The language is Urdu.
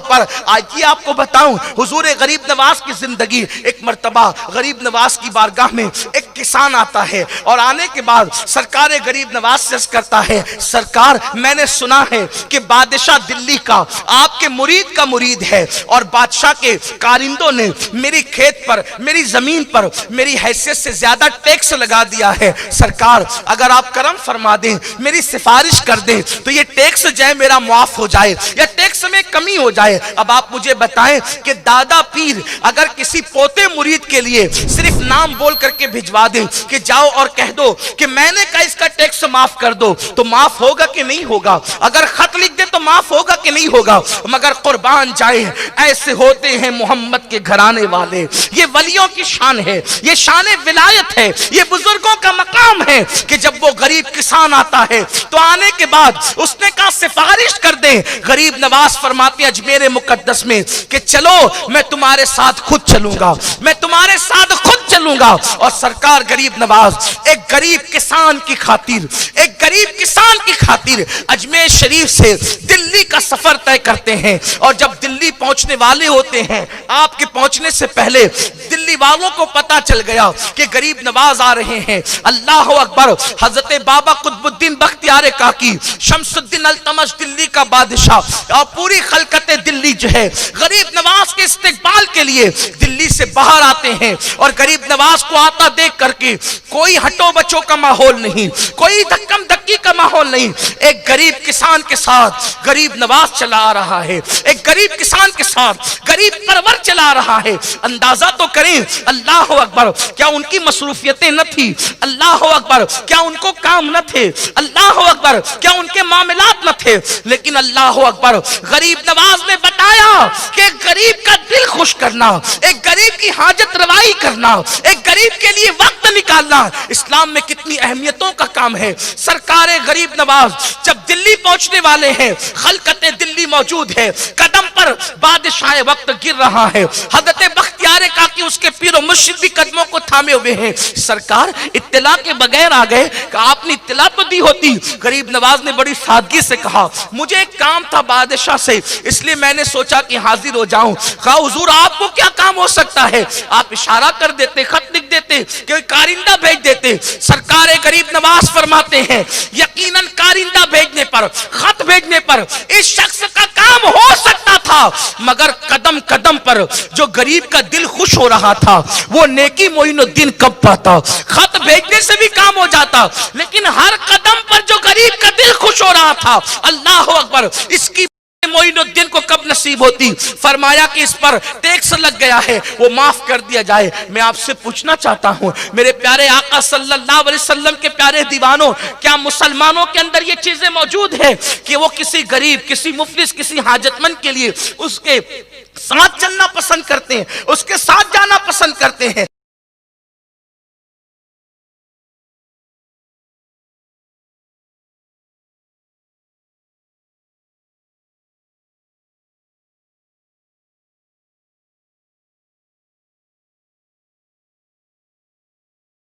اکبر۔ آج یہ آپ کو بتاؤں حضور غریب نواز کی زندگی، ایک مرتبہ غریب نواز کی بارگاہ میں ایک کسان آتا ہے اور آنے کے بعد سرکار غریب نواز سے عرض کرتا ہے سرکار میں نے سنا ہے کہ بادشاہ دلی کا آپ کے مرید کا مرید ہے اور بادشاہ کے کارندوں نے میری کھیت پر، میری زمین پر میری حیثیت سے زیادہ ٹیکس لگا دیا ہے، سرکار اگر آپ کرم فرما دیں، میری سفارش کر دیں تو یہ ٹیکس جو ہے میرا معاف ہو جائے یا ٹیکس میں کمی ہو جائے۔ اب آپ مجھے بتائیں کہ دادا پیر اگر کسی پوتے مرید کے لیے صرف نام بول کر کے بھجوا دیں کہ جاؤ اور کہہ دو کہ میں نے کہا اس کا ٹیکس معاف کر دو، تو معاف ہوگا کہ نہیں ہوگا؟ اگر خط لکھ دے تو معاف ہوگا کہ نہیں ہوگا؟ مگر قربان جائے ایسے ہوتے ہیں محمد کے گھرانے والے۔ یہ ولیوں کی شان ہے، یہ شان ولایت ہے، یہ بزرگوں کا مقام ہے کہ جب وہ غریب کسان آتا ہے تو آنے کے بعد اس نے کہا سفارش کر دیں۔ غریب نواز فرماتے ہیں اجمیر مقدس میں کہ چلو میں تمہارے ساتھ خود چلوں گا، میں تمہارے ساتھ خود چلوں گا۔ اور سرکار غریب نواز ایک غریب کسان کی خاطر، ایک غریب کسان کی خاطر اجمیر شریف سے دلی کا سفر طے کرتے ہیں۔ اور جب دلی پہنچنے والے ہوتے ہیں، آپ کے پہنچنے سے پہلے دلی والوں کو پتا چل گیا کہ غریب نواز آ رہے ہیں۔ اللہ اکبر۔ حضرت بابا قطب الدین بختیار کاکی شمس الدین التمش دلی کا بادشاہ اور پوری خلقت دلی جو ہے غریب نواز کے استقبال کے لیے دلی سے باہر آتے ہیں، اور غریب نواز کو آتا دیکھ کر کے کوئی ہٹو بچوں کا ماحول نہیں، کوئی دھکم دھکی کا ماحول نہیں۔ ایک غریب کسان کے ساتھ غریب نواز چلا آ رہا ہے، ایک غریب کسان کے ساتھ غریب پرور چلا آ رہا ہے۔ اندازہ تو کریں اللہ اکبر، کیا ان کی مصروفیتیں نہ تھی؟ اللہ اکبر، کیا ان کو کام نہ تھے؟ اللہ اکبر، کیا ان کے معاملات نہ تھے؟ لیکن اللہ اکبر، غریب نواز نے بتایا کہ ایک غریب کا دل خوش کرنا، ایک غریب کی حاجت روائی کرنا، ایک غریب کے لیے وقت نکالنا اسلام میں کتنی اہمیتوں کا کام ہے۔ سرکار غریب نواز جب دلی پہنچنے والے ہیں، خلقت دلی موجود ہے، قدم پر بادشاہ وقت گر رہا ہے، حضرت بختیار کاکی اس کے پیر و مرشد بھی قدموں کو تھامے ہوئے ہیں۔ سرکار اطلاع کے بغیر آ گئے کہ آپ نے اطلاع تو دی ہوتی۔ غریب نواز نے بڑی سادگی سے کہا مجھے ایک کام تھا بادشاہ سے، اس لیے میں نے سوچا کہ حاضر ہو جاؤں۔ کہا حضور آپ کو کیا کام ہو سکتا ہے؟ آپ اشارہ کر دیتے، خط لکھ دیتے، کہ کارندہ بھیج دیتے۔ سرکار غریب نواز فرماتے ہیں یقیناً کارندہ بھیجنے پر، خط بھیجنے پر اس شخص کا کام ہو سکتا تھا، مگر قدم قدم پر جو غریب کا دل خوش ہو رہا تھا وہ نیکی معین الدین کب پاتا؟ خط بھیجنے سے بھی کام ہو جاتا، لیکن ہر قدم پر جو غریب کا دل خوش ہو رہا تھا، اللہ اکبر، اس کی معین الدین کو کب نصیب ہوتی؟ فرمایا کہ اس پر ٹیکس لگ گیا ہے، وہ معاف کر دیا جائے۔ میں آپ سے پوچھنا چاہتا ہوں میرے پیارے آقا صلی اللہ علیہ وسلم کے پیارے دیوانوں، کیا مسلمانوں کے اندر یہ چیزیں موجود ہیں کہ وہ کسی غریب، کسی مفلس، کسی حاجت مند کے لیے اس کے ساتھ چلنا پسند کرتے ہیں، اس کے ساتھ جانا پسند کرتے ہیں؟